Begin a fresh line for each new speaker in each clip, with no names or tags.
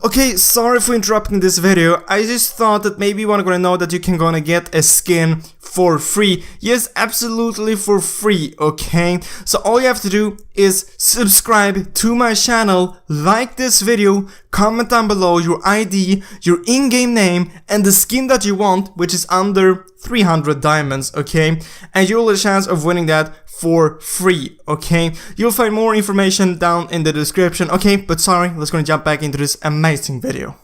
Okay, sorry for interrupting this video. I just thought that maybe you wanna know that you can gonna get a skin for free. Yes, absolutely for free, okay? So all you have to do is subscribe to my channel, like this video, comment down below your ID, your in-game name, and the skin that you want, which is under 300 diamonds, okay? And you'll have a chance of winning that for free, okay? You'll find more information down in the description, okay? But sorry, let's gonna jump back into this amazing video.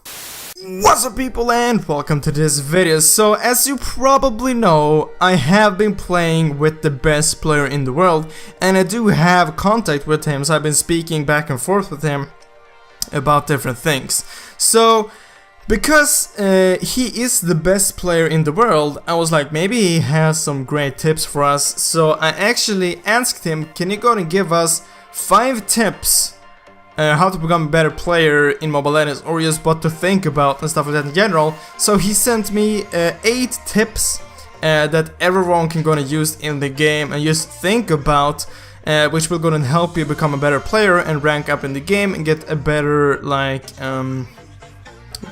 What's up, people, and welcome to this video. So as you probably know, I have been playing with the best player in the world, and I do have contact with him, so I've been speaking back and forth with him about different things. So because he is the best player in the world, I was like, maybe he has some great tips for us. So I actually asked him, can you go and give us 5 tips how to become a better player in Mobile Legends, or just what to think about and stuff like that in general. So he sent me 8 tips that everyone can gonna use in the game and just think about, which will gonna help you become a better player and rank up in the game and get a better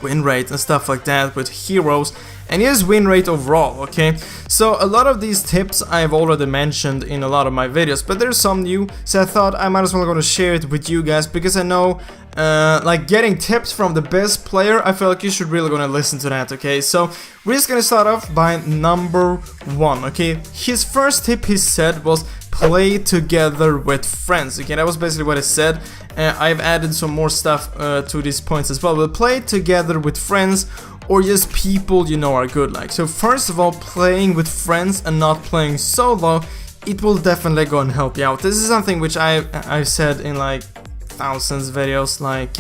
win rate and stuff like that with heroes, and his win rate overall, okay? So a lot of these tips I've already mentioned in a lot of my videos, but there's some new, so I thought I might as well go to share it with you guys, because I know like getting tips from the best player, I feel like you should really gonna listen to that, okay? So we're just gonna start off by number 1, okay? His first tip, he said, was play together with friends, okay? That was basically what he said. I've added some more stuff to these points as well, but play together with friends or just people you know are good like. So first of all, playing with friends and not playing solo, it will definitely go and help you out. This is something which I've said in like thousands of videos, like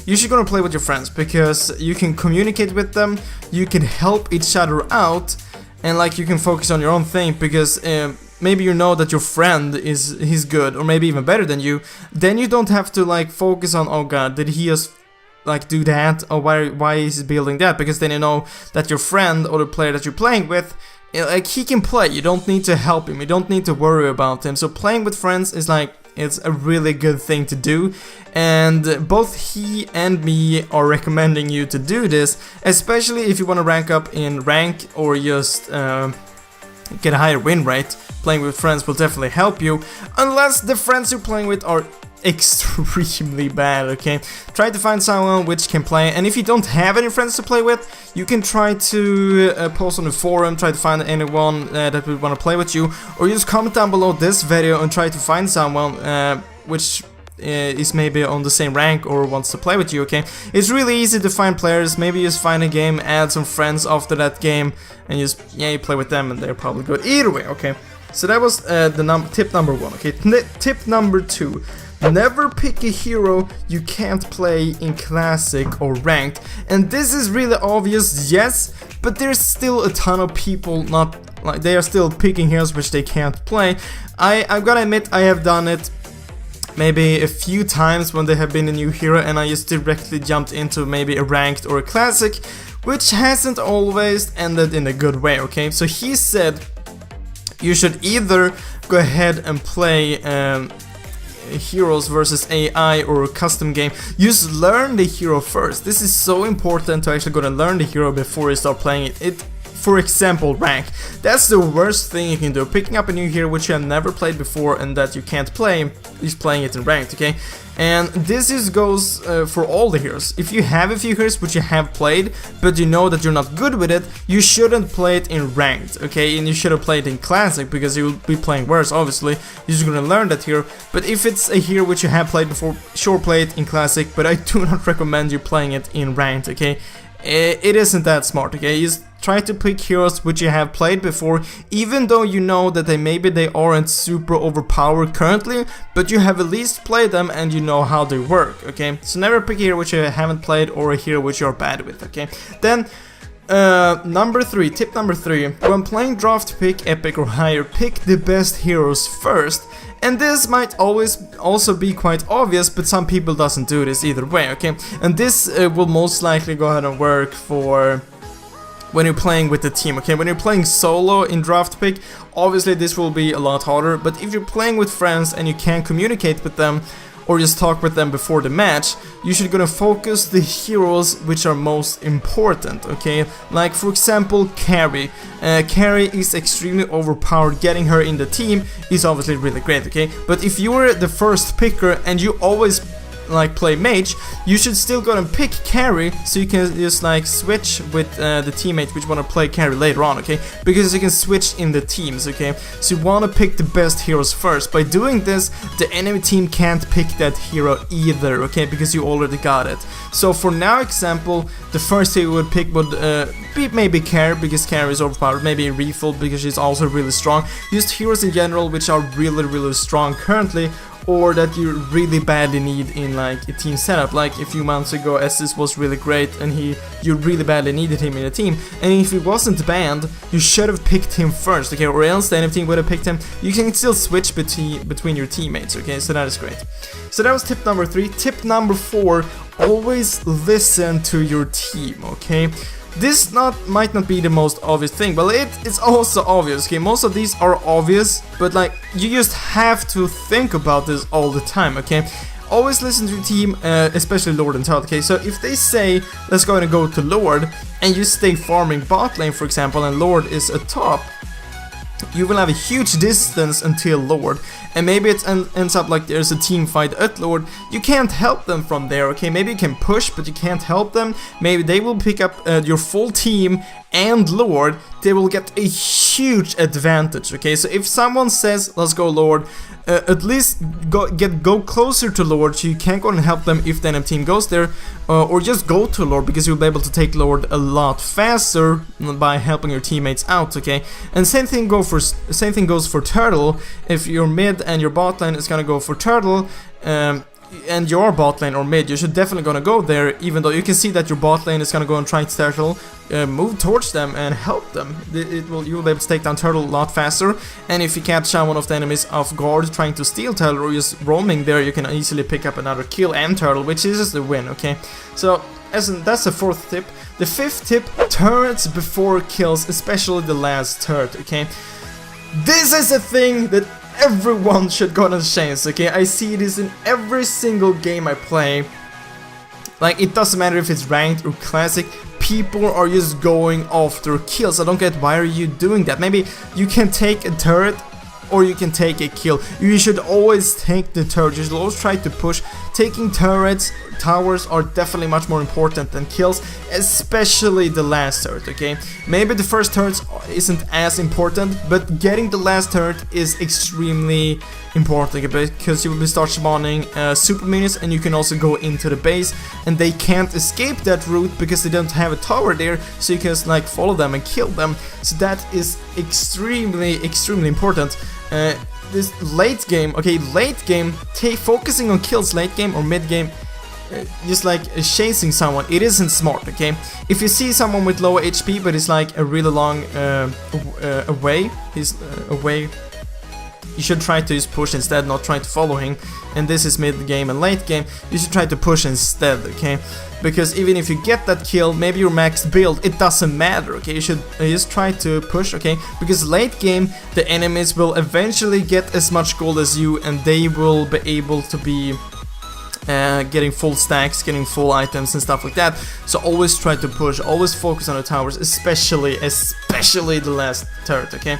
you should go and play with your friends, because you can communicate with them, you can help each other out, and like you can focus on your own thing, because maybe you know that your friend he's good, or maybe even better than you. Then you don't have to like focus on, oh god, did he just like do that, or why is he building that, because then you know that your friend or the player that you're playing with, like, he can play. You don't need to help him, you don't need to worry about him. So playing with friends is like, it's a really good thing to do, and both he and me are recommending you to do this, especially if you want to rank up in rank or just get a higher win rate. Playing with friends will definitely help you, unless the friends you're playing with are extremely bad, okay? Try to find someone which can play, and if you don't have any friends to play with, you can try to post on the forum, try to find anyone that would want to play with you, or just comment down below this video and try to find someone which is maybe on the same rank or wants to play with you, okay? It's really easy to find players. Maybe just find a game, add some friends after that game, and just, yeah, you play with them and they're probably good either way, okay? So that was tip number 1, okay? Tip number 2. Never pick a hero you can't play in Classic or Ranked. And this is really obvious, yes, but there's still a ton of people not, like, they are still picking heroes which they can't play. I've gotta admit, I have done it maybe a few times when there have been a new hero, and I just directly jumped into maybe a Ranked or a Classic, which hasn't always ended in a good way, okay? So he said you should either go ahead and play heroes versus AI or a custom game. Just learn the hero first. This is so important to actually go and learn the hero before you start playing it. For example, rank. That's the worst thing you can do. Picking up a new hero which you have never played before and that you can't play, is playing it in ranked, okay? And this goes for all the heroes. If you have a few heroes which you have played, but you know that you're not good with it, you shouldn't play it in ranked, okay? And you shouldn't play it in classic, because you'll be playing worse, obviously. You're just gonna learn that hero. But if it's a hero which you have played before, sure, play it in classic, but I do not recommend you playing it in ranked, okay? It isn't that smart, okay? Just try to pick heroes which you have played before, even though you know that maybe they aren't super overpowered currently, but you have at least played them and you know how they work, okay? So never pick a hero which you haven't played or a hero which you're bad with, okay? Then number 3, tip number 3, when playing draft pick, epic or higher, pick the best heroes first. And this might always also be quite obvious, but some people doesn't do this either way, okay? And this will most likely go ahead and work for when you're playing with the team, okay? When you're playing solo in draft pick, obviously this will be a lot harder, but if you're playing with friends and you can communicate with them, or just talk with them before the match, you should gonna focus the heroes which are most important, okay? Like for example, Carrie. Carrie is extremely overpowered. Getting her in the team is obviously really great, okay? But if you were the first picker and you always like play mage, you should still go and pick carry, so you can just like switch with the teammates which want to play carry later on, okay? Because you can switch in the teams, okay? So you want to pick the best heroes first. By doing this, the enemy team can't pick that hero either, okay? Because you already got it. So for now example, the first hero would pick would be maybe Carrie, because Carrie is overpowered, maybe Refill because she's also really strong. Just heroes in general which are really strong currently, or that you really badly need in like a team setup. Like a few months ago, Estus was really great and you really badly needed him in a team, and if he wasn't banned, you should have picked him first, okay? Or else the enemy team would have picked him. You can still switch between your teammates, okay? So that is great. So that was tip number 3. Tip number 4, always listen to your team, okay? This might not be the most obvious thing, but it's also obvious, okay? Most of these are obvious, but like you just have to think about this all the time, okay? Always listen to your team, especially Lord and Turtle, okay? So if they say, let's go and go to Lord, and you stay farming bot lane, for example, and Lord is at top, you will have a huge distance until Lord, and maybe it ends up like there's a team fight at Lord. You can't help them from there, okay? Maybe you can push, but you can't help them. Maybe they will pick up your full team and Lord. They will get a huge advantage, okay? So if someone says, let's go Lord, at least go closer to Lord, so you can't go and help them if the enemy team goes there, or just go to Lord, because you'll be able to take Lord a lot faster by helping your teammates out, okay? And same thing goes for Turtle. If you're mid and your bot lane is gonna go for Turtle, and your bot lane or mid, you should definitely gonna go there, even though you can see that your bot lane is gonna go and try to Turtle, move towards them and help them. You will be able to take down Turtle a lot faster, and if you catch one of the enemies off guard trying to steal Turtle or just roaming there, you can easily pick up another kill and Turtle, which is the win, okay? So that's the 4th tip. The 5th tip, turrets before kills, especially the last turret, okay? This is a thing that everyone should go on chance, okay? I see this in every single game I play. Like, it doesn't matter if it's ranked or classic, people are just going after kills. I don't get, why are you doing that? Maybe you can take a turret or you can take a kill. You should always take the turret. You should always try to push. Taking turrets, towers are definitely much more important than kills, especially the last turret, okay? Maybe the first turret isn't as important, but getting the last turret is extremely important, okay? Because you will start spawning super minions, and you can also go into the base, and they can't escape that route because they don't have a tower there, so you can like follow them and kill them. So that is extremely important. This late game, okay, late game, focusing on kills late game or mid game, just like chasing someone, it isn't smart, okay? If you see someone with low HP but it's like a really long away, you should try to just push instead, not try to follow him. And this is mid game and late game, you should try to push instead, okay? Because even if you get that kill, maybe your max build, it doesn't matter, okay? You should just try to push, okay? Because late game, the enemies will eventually get as much gold as you, and they will be able to be getting full stacks, getting full items and stuff like that. So always try to push, always focus on the towers, especially the last turret, okay?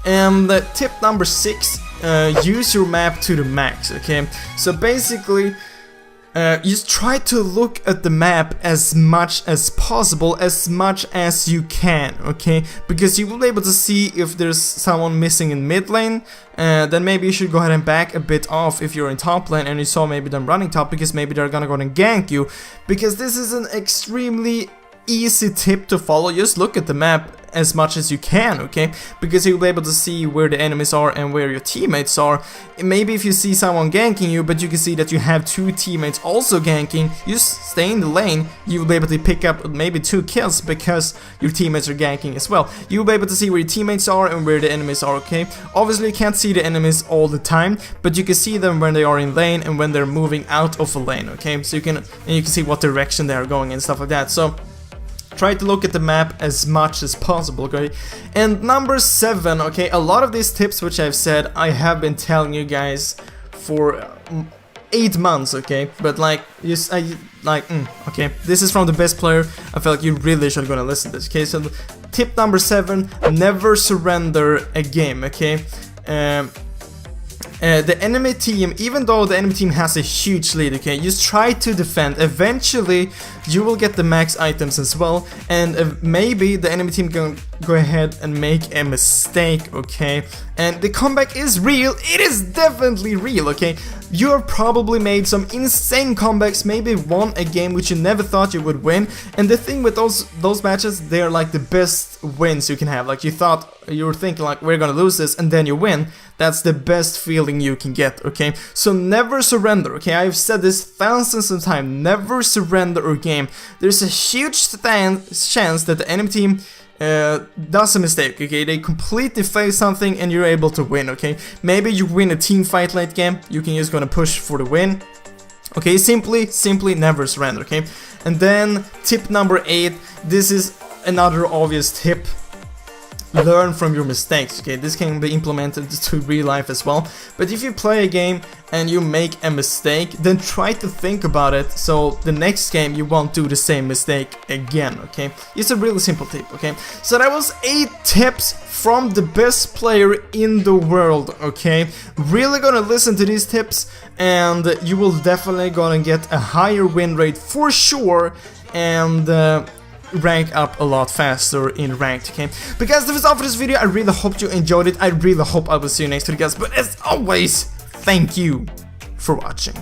And tip number 6, use your map to the max, okay? So basically, just try to look at the map as much as possible, as much as you can, okay? Because you will be able to see if there's someone missing in mid lane, then maybe you should go ahead and back a bit off if you're in top lane and you saw maybe them running top, because maybe they're gonna go and gank you. Because this is an extremely easy tip to follow. Just look at the map as much as you can, okay? Because you'll be able to see where the enemies are and where your teammates are. Maybe if you see someone ganking you, but you can see that you have 2 teammates also ganking, you stay in the lane, you'll be able to pick up maybe 2 kills because your teammates are ganking as well. You'll be able to see where your teammates are and where the enemies are, okay? Obviously you can't see the enemies all the time, but you can see them when they are in lane and when they're moving out of a lane, okay? So you can see what direction they are going and stuff like that. So try to look at the map as much as possible, okay? And number 7, okay, a lot of these tips which I've said, I have been telling you guys for 8 months, okay? But like, okay, this is from the best player. I feel like you really should gonna listen to this, okay? So tip number 7, never surrender a game, okay? The enemy team, even though the enemy team has a huge lead, okay, just try to defend. Eventually, you will get the max items as well, and maybe the enemy team can go ahead and make a mistake, okay? And the comeback is real. It is definitely real, okay? You have probably made some insane comebacks, maybe won a game which you never thought you would win. And the thing with those matches, they're like the best wins you can have. Like you were thinking like, we're gonna lose this, and then you win. That's the best feeling you can get, okay? So never surrender, okay? I've said this thousands of times. Never surrender a game. There's a huge chance that the enemy team does a mistake, okay? They completely fail something and you're able to win, okay? Maybe you win a team fight late game, you can just gonna push for the win. Okay, simply never surrender, okay? And then tip number 8, this is another obvious tip. Learn from your mistakes, okay? This can be implemented to real life as well. But if you play a game and you make a mistake, then try to think about it so the next game you won't do the same mistake again, okay? It's a really simple tip, okay? So that was 8 tips from the best player in the world, okay? Really gonna listen to these tips and you will definitely gonna get a higher win rate for sure, and rank up a lot faster in ranked, okay? But guys, that was all for this video. I really hope you enjoyed it. I really hope I will see you next video, guys. But as always, thank you for watching.